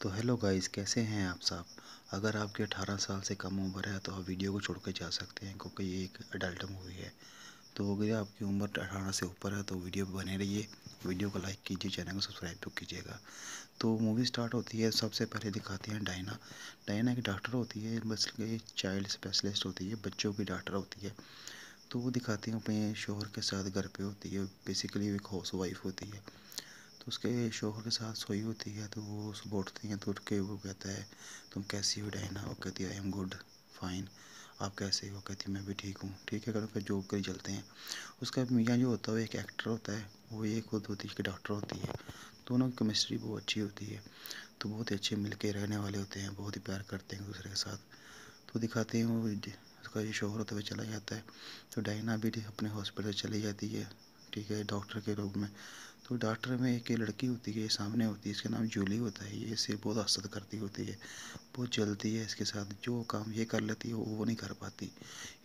تو hello guys, کیسے ہیں آپ صاحب؟ اگر آپ کے 18 سال سے کم عمر ہے تو آپ ویڈیو کو چھوڑ کے جا سکتے ہیں، کیونکہ یہ ایک ایڈلٹ مووی ہے۔ تو اگر آپ کی عمر 18 سے اوپر ہے تو ویڈیو پہ بنے رہیے، ویڈیو کو لائک کیجیے، چینل کو سبسکرائب تو کیجیے گا۔ تو مووی سٹارٹ ہوتی ہے، سب سے پہلے دکھاتی ہیں ڈائنا۔ ڈائنا ایک ڈاکٹر ہوتی ہے، بس چائلڈ اسپیشلسٹ ہوتی ہے، بچوں کی ڈاکٹر ہوتی ہے۔ تو وہ دکھاتی ہیں اپنے شوہر کے ساتھ گھر پہ ہوتی ہے، بیسیکلی ایک ہاؤس وائف ہوتی ہے۔ تو اس کے شوہر کے ساتھ سوئی ہوتی ہے، تو وہ اس کو اٹھتی ہیں تو اٹھ کے وہ کہتا ہے تم کیسی ہو ڈائنا؟ وہ کہتی ہے آئی ایم گڈ فائن، آپ کیسے ہو؟ کہتی میں بھی ٹھیک ہوں، ٹھیک ہے کرو کہ جو کر چلتے ہیں۔ اس کا میاں جو ہوتا ہے وہ ایک ایکٹر ہوتا ہے، وہ ایک خود ہوتی ہے کہ ڈاکٹر ہوتی ہے۔ دونوں کی کیمسٹری بہت اچھی ہوتی ہے، تو بہت ہی اچھے مل کے رہنے والے ہوتے ہیں، بہت ہی پیار کرتے ہیں ایک دوسرے کے ساتھ۔ تو دکھاتے ہیں وہ اس کا یہ شوہر ہوتا ہے وہ چلا جاتا ہے، تو ڈائنا بھی اپنے ہاسپٹل چلی جاتی ہے، ٹھیک ہے، ڈاکٹر کے روپ میں۔ تو ڈاکٹر میں ایک لڑکی ہوتی ہے، یہ سامنے ہوتی ہے، اس کا نام جولی ہوتا ہے۔ یہ اسے بہت حسد کرتی ہوتی ہے، بہت جلتی ہے اس کے ساتھ، جو کام یہ کر لیتی ہے وہ نہیں کر پاتی۔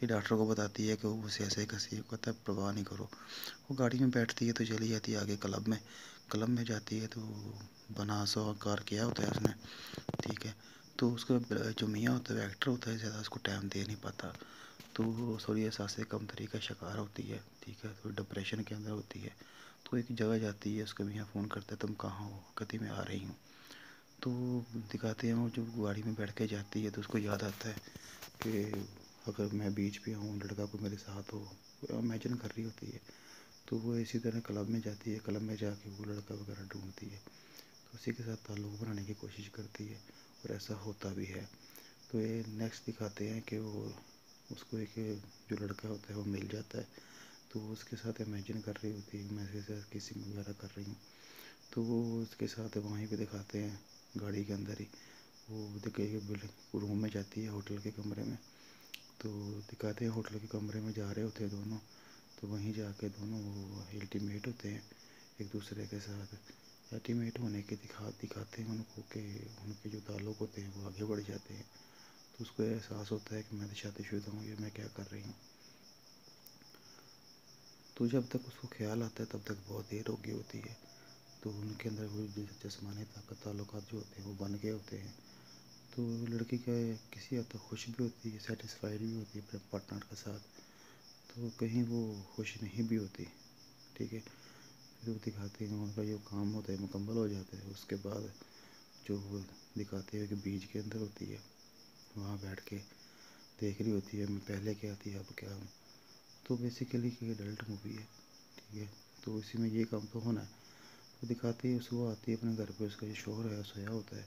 یہ ڈاکٹر کو بتاتی ہے کہ وہ اسے ایسے کسی کہتا ہے پرواہ نہیں کرو۔ وہ گاڑی میں بیٹھتی ہے تو چلی جاتی ہے آگے کلب میں جاتی ہے، تو بنا سو کار کیا ہوتا ہے اس نے، ٹھیک ہے۔ تو اس کا جو میاں ہوتا ہے وہ ایکٹر ہوتا ہے، زیادہ اس کو ٹائم دے نہیں پاتا، تو وہ تھوڑی احساس کمتری کا شکار ہوتی ہے، ٹھیک ہے، تو ڈپریشن کے اندر ہوتی ہے۔ تو ایک جگہ جاتی ہے، اس کا میاں فون کرتا ہے تم کہاں ہو؟ کہتی میں آ رہی ہوں۔ تو دکھاتے ہیں وہ جو گاڑی میں بیٹھ کے جاتی ہے تو اس کو یاد آتا ہے کہ اگر میں بیچ پہ ہوں، لڑکا کو میرے ساتھ ہو، امیجن کر رہی ہوتی ہے۔ تو وہ اسی طرح کلب میں جاتی ہے، کلب میں جا کے وہ لڑکا وغیرہ ڈھونڈتی ہے، تو اسی کے ساتھ تعلق بنانے کی کوشش کرتی ہے، اور ایسا ہوتا بھی ہے۔ تو یہ نیکسٹ دکھاتے ہیں کہ وہ اس کو ایک جو لڑکا ہوتا ہے وہ مل جاتا ہے، تو وہ اس کے ساتھ امیجن کر رہی ہوتی ہے، میں اس کے ساتھ کسنگ وغیرہ کر رہی ہوں۔ تو وہ اس کے ساتھ وہیں پہ دکھاتے ہیں گاڑی کے اندر ہی، وہ روم میں جاتی ہے ہوٹل کے کمرے میں، تو دکھاتے ہیں ہوٹل کے کمرے میں جا رہے ہوتے ہیں دونوں، تو وہیں جا کے دونوں وہ الٹیمیٹ ہوتے ہیں ایک دوسرے کے ساتھ۔ الٹیمیٹ ہونے کے دکھاتے ہیں ان کو کہ ان کے جو تعلق ہوتے ہیں وہ آگے بڑھ جاتے ہیں، تو اس کو احساس ہوتا ہے کہ میں شادی شدہ ہوں، یہ میں کیا کر رہی ہوں۔ تو جب تک اس کو خیال آتا ہے تب تک بہت دیر ہو گئی ہوتی ہے، تو ان کے اندر وہ جسمانی طاقت تعلقات جو ہوتے ہیں وہ بن گئے ہوتے ہیں۔ تو لڑکی کا کسی حد تک خوش بھی ہوتی ہے، سیٹسفائیڈ بھی ہوتی ہے اپنے پارٹنر کے ساتھ، تو کہیں وہ خوش نہیں بھی ہوتی، ٹھیک ہے۔ پھر وہ دکھاتے ہیں ان کا جو کام ہوتا ہے مکمل ہو جاتا ہے، اس کے بعد جو وہ دکھاتے ہیں کہ بیچ کے اندر ہوتی ہے، وہاں بیٹھ کے دیکھ رہی ہوتی ہے میں پہلے کیا تھی اب کیا ہوں۔ تو بیسیکلی کہ ایڈلٹ مووی ہے، ٹھیک ہے، تو اسی میں یہ کام تو ہونا ہے۔ تو دکھاتے ہیں اس وہ آتی ہے اپنے گھر پہ، اس کا جو شوہر ہے سویا ہوتا ہے،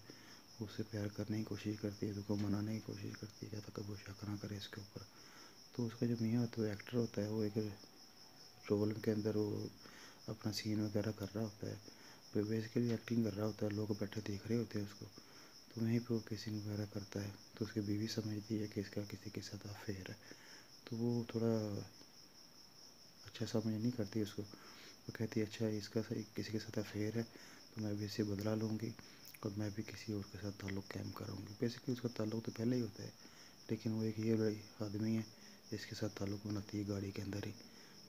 وہ اس سے پیار کرنے کی کوشش کرتی ہے، تو کو منانے کی کوشش کرتی ہے تاکہ وہ شک نہ کرے اس کے اوپر۔ تو اس کا جو میاں ہوتا ہے وہ ایکٹر ہوتا ہے، وہ ایک رول کے اندر وہ اپنا سین وغیرہ کر رہا ہوتا ہے، وہ بیسیکلی ایکٹنگ کر رہا ہوتا ہے، لوگ بیٹھے دیکھ رہے ہوتے ہیں اس کو، تو وہیں پہ وہ کسنگ وغیرہ کرتا ہے۔ تو اس کی بیوی سمجھتی ہے کہ اس کا کسی کے ساتھ افیئر ہے، تو وہ تھوڑا اچھا سمجھ نہیں کرتی اس کو، وہ کہتی ہے اچھا اس کا کسی کے ساتھ افیئر ہے تو میں بھی اس سے بدلہ لوں گی، اور میں بھی کسی اور کے ساتھ تعلق قائم کروں گی۔ بیسیکلی اس کا تعلق تو پہلے ہی ہوتا ہے، لیکن وہ ایک یہ آدمی ہے جس کے ساتھ تعلق بناتی ہے گاڑی کے اندر ہی۔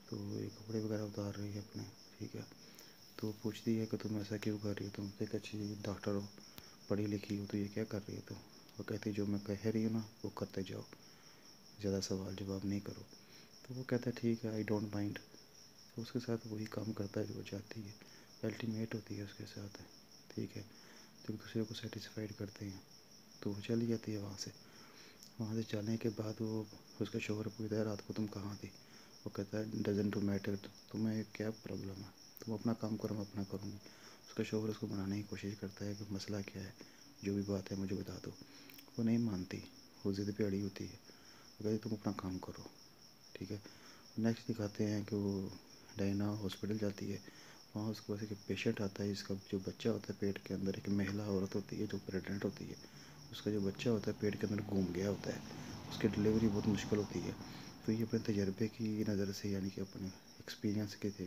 تو یہ کپڑے وغیرہ اتار رہی ہے اپنے، ٹھیک ہے، تو پوچھتی ہے کہ تم ایسا کیوں کر رہی ہو، تم ایک اچھی ڈاکٹر ہو، پڑھی لکھی ہو، تو یہ کیا کر رہی ہے؟ تو وہ کہتی ہے جو میں کہہ رہی ہوں نا وہ کرتے جاؤ، زیادہ سوال جواب نہیں کرو۔ تو وہ کہتا ہے ٹھیک ہے آئی ڈونٹ مائنڈ، تو اس کے ساتھ وہی کام کرتا ہے جو وہ چاہتی ہے، الٹیمیٹ ہوتی ہے اس کے ساتھ، ٹھیک ہے، تو ایک دوسرے کو سیٹسفائیڈ کرتے ہیں۔ تو وہ چلی جاتی ہے وہاں سے جانے کے بعد وہ اس کا شوہر پوچھتا ہے رات کو تم کہاں تھی؟ وہ کہتا ہے ڈزنٹ میٹر، تمہیں کیا پرابلم ہے، تم اپنا کام کرو میں اپنا کروں گی۔ اس کا شوہر اس کو منانے کی کوشش کرتا ہے کہ مسئلہ کیا ہے، جو بھی بات ہے مجھے بتا دو۔ وہ نہیں مانتی، وہ ضد پہ اڑی ہوتی ہے، وہ کہتی تم اپنا کام کرو، ٹھیک ہے۔ نیکسٹ دکھاتے ہیں کہ وہ ڈائنا ہاسپٹل جاتی ہے، وہاں اس کو ایک پیشنٹ آتا ہے، اس کا جو بچہ ہوتا ہے پیٹ کے اندر، ایک مہیلا عورت ہوتی ہے جو پریگننٹ ہوتی ہے، اس کا جو بچہ ہوتا ہے پیٹ کے اندر گم گیا ہوتا ہے، اس کی ڈلیوری بہت مشکل ہوتی ہے۔ تو یہ اپنے تجربے کی نظر سے، یعنی کہ اپنے ایکسپیرینس کے تھے،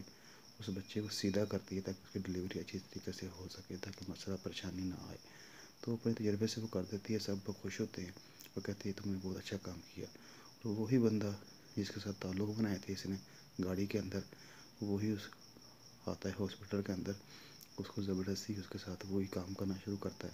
اس بچے کو سیدھا کرتی ہے تاکہ اس کی ڈلیوری اچھی طریقے سے ہو سکے، تاکہ مسئلہ پریشانی نہ آئے۔ تو اپنے تجربے سے وہ کر دیتی ہے، سب خوش ہوتے ہیں، وہ کہتی ہے تم نے بہت اچھا کام کیا۔ تو وہی بندہ جس کے ساتھ تعلق بنائے تھے اس نے گاڑی کے اندر، وہی اس آتا ہے ہاسپٹل کے اندر، اس کو زبردستی اس کے ساتھ وہی کام کرنا شروع کرتا ہے،